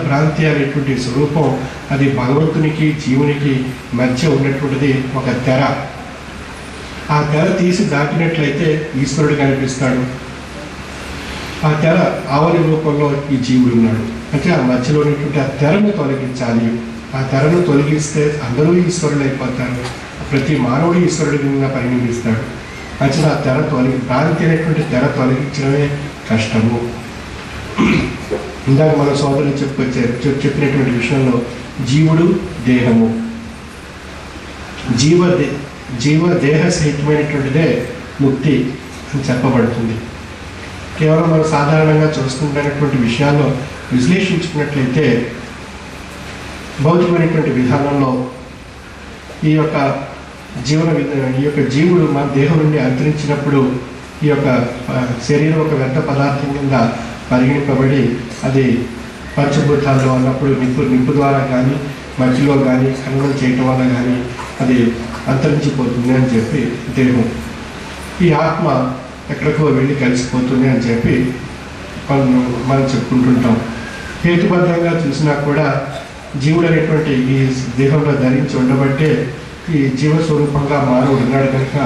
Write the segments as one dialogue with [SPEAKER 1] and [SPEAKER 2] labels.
[SPEAKER 1] భ్రాంతి అనేటువంటి స్వరూపం అది భగవంతునికి జీవునికి మధ్య ఉన్నటువంటిది ఒక తెర. ఆ తెర తీసి దాటినట్లయితే ఈశ్వరుడు కనిపిస్తాడు. ఆ తెర ఆవలి రూపంలో ఈ జీవుడు ఉన్నాడు. అంటే ఆ మధ్యలో ఉన్నటువంటి ఆ తెరను తొలగించాలి. ఆ తెరను తొలగిస్తే అందరూ ఈశ్వరులు అయిపోతారు. ప్రతి మానవుడు ఈశ్వరుడిగా పరిగణిస్తాడు. అంటే ఆ తెర భ్రాంతి అనేటువంటి తెర తొలగించడమే కష్టము. ఇందాక మన సోదరులు చెప్పినటువంటి విషయంలో జీవుడు దేహము, జీవదేహ సహితమైనటువంటిదే ముక్తి అని చెప్పబడుతుంది. కేవలం మనం సాధారణంగా చూసుకుంటున్నటువంటి విషయాల్లో విశ్లేషించుకున్నట్లయితే భౌతికమైనటువంటి విధానంలో ఈ యొక్క జీవుడు మన దేహం నుండి అంతరించినప్పుడు ఈ యొక్క శరీరం ఒక వ్యర్థ పదార్థం కింద పరిగణింపబడి అది పంచభూతాల్లో అన్నప్పుడు నిప్పు ద్వారా కానీ మట్టిలో కానీ ఖననం చేయటం వల్ల కానీ అది అంతరించిపోతుంది అని చెప్పి దేహం, ఈ ఆత్మ ఎక్కడికో వెళ్ళి కలిసిపోతుంది అని చెప్పి మనం చెప్పుకుంటుంటాం. హేతుబద్ధంగా చూసినా కూడా జీవుడు అనేటువంటి ఈ దేహంలో ధరించి ఉండబట్టే ఈ జీవస్వరూపంగా మానవుడు ఉన్నాడు కనుక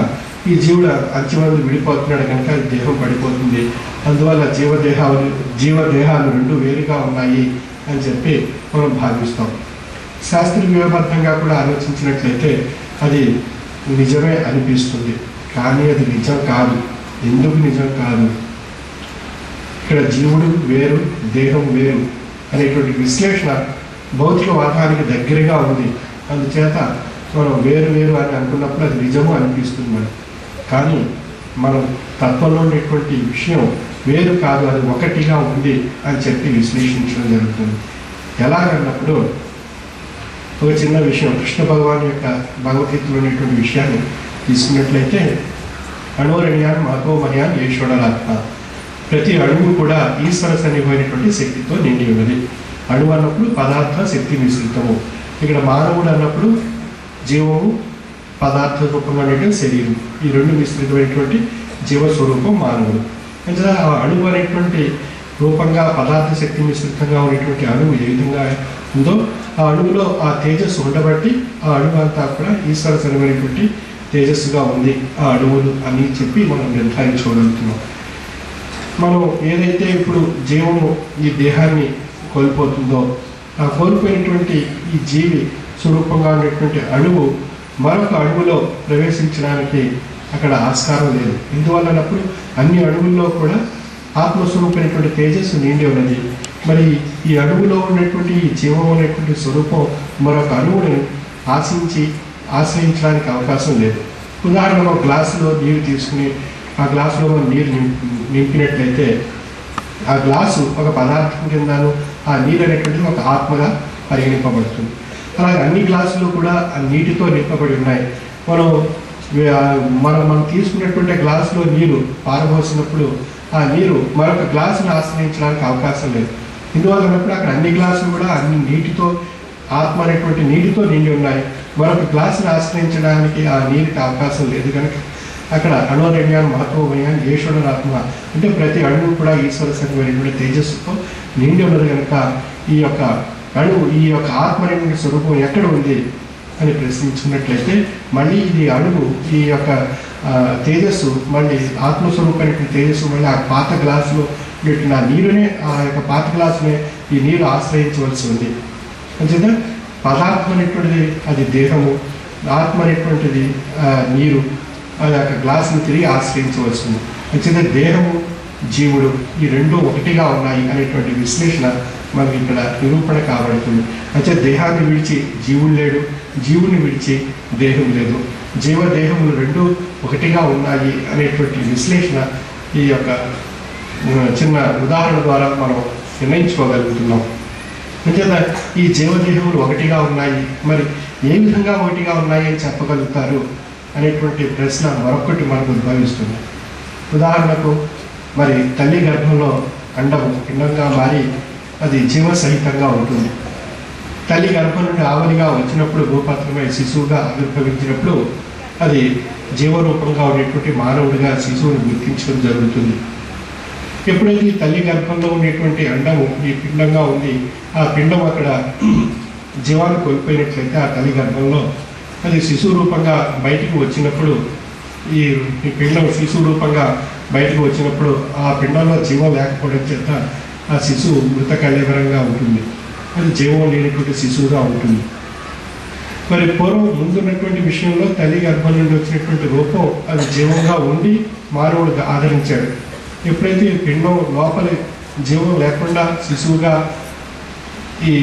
[SPEAKER 1] ఈ జీవుడు అంచెమంది విడిపోతున్నాడు కనుక దేహం పడిపోతుంది. అందువల్ల జీవదేహాలు రెండు వేరుగా ఉన్నాయి అని చెప్పి మనం భావిస్తాం. శాస్త్రీయబద్ధంగా కూడా ఆలోచించినట్లయితే అది నిజమే అనిపిస్తుంది, కానీ అది నిజం కాదు. ఎందుకు నిజం కాదు? ఇక్కడ జీవుడు వేరు, దేహం వేరు అనేటువంటి విశ్లేషణ భౌతికవాదానికి దగ్గరగా ఉంది. అందుచేత మనం వేరు వేరు అని అనుకున్నప్పుడు అది నిజము అనిపిస్తుంది మనకు. కానీ మనం తత్వంలో ఉండేటువంటి విషయం వేరు కాదు, అది ఒకటిగా ఉంది అని చెప్పి విశ్లేషించడం జరుగుతుంది. ఎలాగన్నప్పుడు ఒక చిన్న విషయం, కృష్ణ భగవాన్ యొక్క భగవద్గీతలో ఉండేటువంటి విషయాన్ని తీసుకున్నట్లయితే అణోరణ్యాన్ మహతోమయాన్ ఈశ్వరాత్మ, ప్రతి అణువు కూడా ఈశ్వర సన్నిహమైనటువంటి శక్తితో నిండి ఉన్నది. అణువు అన్నప్పుడు పదార్థ శక్తి మిశ్రితము, ఇక్కడ మానవుడు అన్నప్పుడు జీవము పదార్థ రూపంగా ఉండేటువంటి శరీరం, ఈ రెండు మిశ్రితమైనటువంటి జీవస్వరూపం మానవుడు. అంటే ఆ అణువు అనేటువంటి రూపంగా పదార్థ శక్తి మిశ్రితంగా ఉండేటువంటి అణువు ఏ విధంగా ఉందో ఆ అణువులో ఆ తేజస్సు ఉండబట్టి ఆ అణువు అంతా కూడా ఈశ్వర సన్నిహమైనటువంటి తేజస్సుగా ఉంది ఆ అణువులు అని చెప్పి మనం నిర్ధారించుకోగలుగుతున్నాం. మనం ఏదైతే ఇప్పుడు జీవము ఈ దేహాన్ని కోల్పోతుందో ఆ కోల్పోయినటువంటి ఈ జీవి స్వరూపంగా ఉండేటువంటి అణువు మరొక అణువులో ప్రవేశించడానికి అక్కడ ఆస్కారం లేదు. ఇందువల్లనప్పుడు అన్ని అణువుల్లో కూడా ఆత్మస్వరూపమైనటువంటి తేజస్సు నిండి ఉన్నది. మరి ఈ అణువులో ఉన్నటువంటి ఈ జీవం అనేటువంటి స్వరూపం మరొక అణువుని ఆశ్రయించడానికి అవకాశం లేదు. ఉదాహరణకు ఒక గ్లాసులో నీరు తీసుకుని ఆ గ్లాసులో మనం నీరు నింపినట్లయితే ఆ గ్లాసు ఒక పదార్థం కిందను ఆ నీరు అనేటువంటిది ఒక ఆత్మగా పరిగణింపబడుతుంది. అలాగే అన్ని గ్లాసులు కూడా ఆ నీటితో నింపబడి ఉన్నాయి. మనం తీసుకున్నటువంటి గ్లాసులో నీరు పారబోసినప్పుడు ఆ నీరు మరొక గ్లాసును ఆశ్రయించడానికి అవకాశం లేదు. ఇందువల్లనప్పుడు అక్కడ అన్ని గ్లాసులు కూడా అన్ని నీటితో ఆత్మ అనేటువంటి నీటితో నిండి ఉన్నాయి. మరొక గ్లాసును ఆశ్రయించడానికి ఆ నీటికి అవకాశం లేదు కనుక అక్కడ అణోరణ్యాన్ మహతోమయాన్ ఈశ్వరాత్మ, అంటే ప్రతి అణువు కూడా ఈశ్వర సన్నిహమైనటువంటి తేజస్సుతో నిండి ఉన్నది కనుక ఈ యొక్క అణువు ఈ యొక్క ఆత్మ అనేటువంటి స్వరూపం ఎక్కడ ఉంది అని ప్రశ్నించుకున్నట్లయితే మళ్ళీ ఇది అణువు ఈ యొక్క తేజస్సు మళ్ళీ ఆత్మస్వరూపమైనటువంటి తేజస్సు మళ్ళీ ఆ పాత గ్లాసులో ఆ నీరునే ఆ యొక్క పాత గ్లాసునే ఈ నీరు ఆశ్రయించవలసి ఉంది. అంచేత పదార్థం అనేటువంటిది అది దేహము, ఆత్మ అనేటువంటిది నీరు అది యొక్క గ్లాసుని తిరిగి ఆశ్రయించవలసి ఉంది. అంచేత దేహము జీవుడు ఈ రెండు ఒకటిగా ఉన్నాయి అనేటువంటి విశ్లేషణ మనకి ఇక్కడ నిరూపణ కాబడుతుంది. అంటే దేహాన్ని విడిచి జీవుడు లేడు, జీవుని విడిచి దేహం లేదు, జీవదేహములు రెండు ఒకటిగా ఉన్నాయి అనేటువంటి విశ్లేషణ ఈ యొక్క చిన్న ఉదాహరణ ద్వారా మనం నిర్ణయించుకోగలుగుతున్నాం. అంచేత ఈ జీవదేహములు ఒకటిగా ఉన్నాయి, మరి ఏ విధంగా ఒకటిగా ఉన్నాయి అని చెప్పగలుగుతారు అనేటువంటి ప్రశ్న మరొకటి మనకు ఉద్భవిస్తుంది. ఉదాహరణకు మరి తల్లి గర్భంలో అండము పిండంగా మారి అది జీవసహితంగా ఉంటుంది. తల్లి గర్భం నుండి ఆవలిగా వచ్చినప్పుడు భూపత్రమై శిశువుగా ఆవిర్భవించినప్పుడు అది జీవరూపంగా ఉండేటువంటి మానవుడిగా శిశువుని గుర్తించడం జరుగుతుంది. ఎప్పుడైతే ఈ తల్లి గర్భంలో ఉండేటువంటి అండము ఈ పిండంగా ఉంది, ఆ పిండం అక్కడ జీవాన్ని కోల్పోయినట్లయితే ఆ తల్లి గర్భంలో అది శిశువు రూపంగా బయటికి వచ్చినప్పుడు, ఈ పిండం శిశువు రూపంగా బయటకు వచ్చినప్పుడు ఆ పిండంలో జీవం లేకపోవడం చేత ఆ శిశువు మృత కళేబరంగా ఉంటుంది, అది జీవం లేనటువంటి శిశువుగా ఉంటుంది. మరి పూర్వం ముందున్నటువంటి విషయంలో తల్లి గర్భం నుండి వచ్చినటువంటి రూపం అది జీవంగా ఉండి మానవుడికి ఆదరించాడు. ఎప్పుడైతే పిండం లోపలి జీవం లేకుండా శిశువుగా ఈ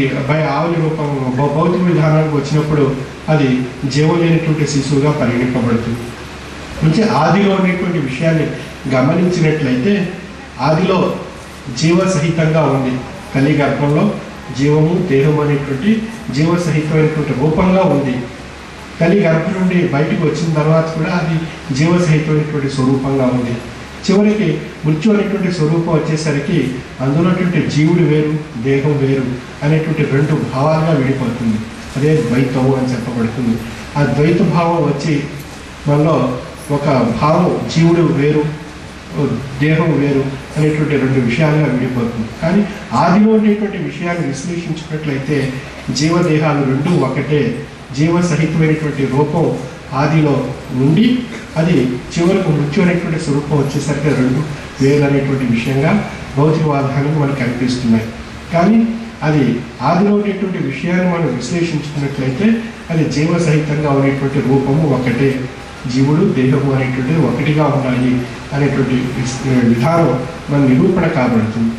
[SPEAKER 1] ఆవులి రూపం భౌతిక విధానానికి వచ్చినప్పుడు అది జీవం లేనటువంటి శిశువుగా పరిగణింపబడుతుంది. అంటే ఆదిలో ఉండేటువంటి విషయాన్ని గమనించినట్లయితే ఆదిలో జీవసహితంగా ఉంది, తల్లి గర్భంలో జీవము దేహం అనేటువంటి జీవసహితమైనటువంటి రూపంగా ఉంది. తల్లి గర్భం నుండి బయటకు వచ్చిన తర్వాత కూడా అది జీవసహితమైనటువంటి స్వరూపంగా ఉంది. చివరికి మృత్యు అనేటువంటి స్వరూపం వచ్చేసరికి అందులోటువంటి జీవుడు వేరు దేహం వేరు అనేటువంటి రెండు భావాలుగా విడిపోతుంది. అదే ద్వైతము అని చెప్పబడుతుంది. ఆ ద్వైత భావం వచ్చి మనలో ఒక భావం జీవుడు వేరు దేహం వేరు అనేటువంటి రెండు విషయాలుగా విడిపోతుంది. కానీ ఆదిలో ఉండేటువంటి విషయాన్ని విశ్లేషించినట్లయితే జీవదేహాలు రెండు ఒకటే, జీవసహితమైనటువంటి రూపం ఆదిలో ఉండి అది చివరకు మృత్యు అనేటువంటి స్వరూపం వచ్చేసరికి రెండు వేరు అనేటువంటి విషయంగా భౌతికవాదాలు మనకు కనిపిస్తున్నాయి. కానీ అది ఆదిలో ఉండేటువంటి విషయాన్ని మనం విశ్లేషించుకున్నట్లయితే అది జీవసహితంగా ఉండేటువంటి రూపము ఒకటే, జీవుడు దేహము అనేటువంటిది ఒకటిగా ఉన్నాయి అనేటువంటి విధానం మన నిరూపణ కాబడుతుంది.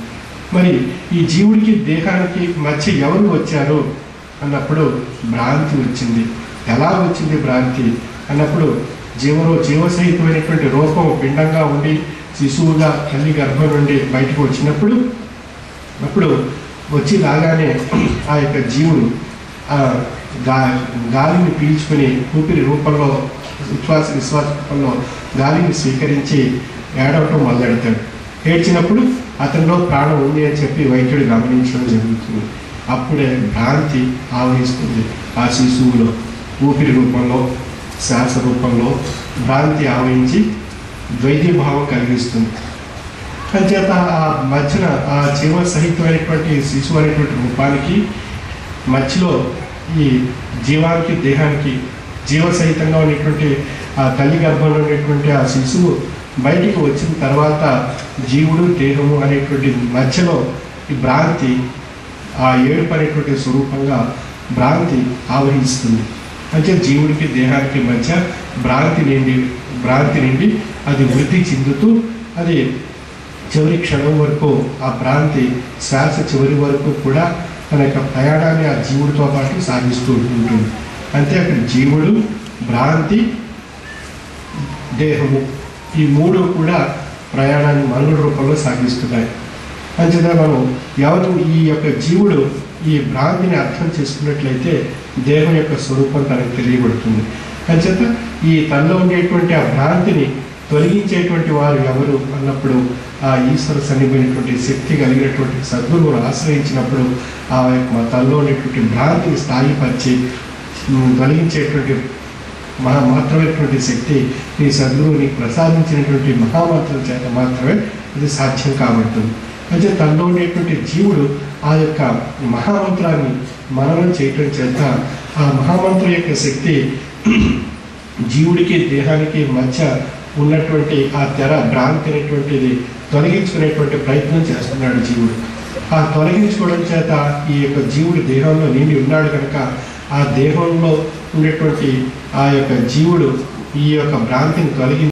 [SPEAKER 1] మరి ఈ జీవుడికి దేహానికి మధ్య ఎవరు వచ్చారు అన్నప్పుడు భ్రాంతి వచ్చింది. ఎలా వచ్చింది భ్రాంతి అన్నప్పుడు జీవసహితమైనటువంటి రూపం పిండంగా ఉండి శిశువుగా తల్లి గర్భం నుండి బయటకు వచ్చినప్పుడు అప్పుడు వచ్చి రాగానే ఆ యొక్క జీవుడు గాలిని పీల్చుకుని ఊపిరి రూపంలో విశ్వాస రూపంలో గాలిని స్వీకరించి ఏడవటం మొదలెడతాడు. ఏడ్చినప్పుడు అతనిలో ప్రాణం ఉంది అని చెప్పి వైద్యుడు గమనించడం జరుగుతుంది. అప్పుడే భ్రాంతి ఆవహిస్తుంది. ఆ శిశువులో ఊపిరి రూపంలో శ్వాస రూపంలో భ్రాంతి ఆవహించి ద్వైతీభావం కలిగిస్తుంది. అంచేత ఆ మధ్యన ఆ జీవసహితమైనటువంటి శిశువు అనేటువంటి రూపానికి మధ్యలో ఈ జీవానికి దేహానికి జీవసహితంగా ఉన్నటువంటి ఆ తల్లి గర్భంలో ఉన్నటువంటి ఆ శిశువు బయటికి వచ్చిన తర్వాత జీవుడు దేహము అనేటువంటి మధ్యలో ఈ భ్రాంతి ఆ ఏడుపు అనేటువంటి స్వరూపంగా భ్రాంతి ఆవహిస్తుంది. అంటే జీవుడికి దేహానికి మధ్య భ్రాంతి నిండి అది వృద్ధి చెందుతూ అది చివరి క్షణం వరకు ఆ భ్రాంతి శ్వాస చివరి వరకు కూడా తన యొక్క ప్రయాణాన్ని ఆ జీవుడితో పాటు సాగిస్తూ ఉంటుంది. అంతే అక్కడ జీవుడు భ్రాంతి దేహము ఈ మూడు కూడా ప్రయాణాన్ని మనుగడ రూపంలో సాగిస్తున్నాయి. అంచేత మనం ఎవరు ఈ యొక్క జీవుడు ఈ భ్రాంతిని అర్థం చేసుకున్నట్లయితే దేహం యొక్క స్వరూపం తనకు తెలియబడుతుంది. అంచేత ఈ తనలో ఉండేటువంటి ఆ భ్రాంతిని తొలగించేటువంటి వారు ఎవరు అన్నప్పుడు ఆ ఈశ్వర సన్నిధిమైనటువంటి శక్తి కలిగినటువంటి సద్గురువును ఆశ్రయించినప్పుడు ఆ యొక్క తనలో ఉండేటువంటి భ్రాంతిని స్థాయిపరిచి తొలగించేటువంటి మహత్తరమైనటువంటి శక్తి ఈ సద్గురువుని ప్రసాదించినటువంటి మహామంత్రం చేత మాత్రమే ఇది సాధ్యం కాబడుతుంది. అంటే తనలో ఉండేటువంటి జీవుడు ఆ యొక్క మహామంత్రాన్ని మననం చేయటం చేత ఆ మహామంత్రం యొక్క శక్తి జీవుడికి దేహానికి మధ్య ఉన్నటువంటి ఆ తెర భ్రాంతి అనేటువంటిది తొలగించుకునేటువంటి ప్రయత్నం చేస్తున్నాడు జీవుడు. ఆ తొలగించుకోవడం చేత ఈ యొక్క జీవుడు దేహంలో నిండి ఉన్నాడు కనుక ఆ దేహంలో ఉండేటువంటి ఆ యొక్క జీవుడు ఈ యొక్క భ్రాంతిని తొలగి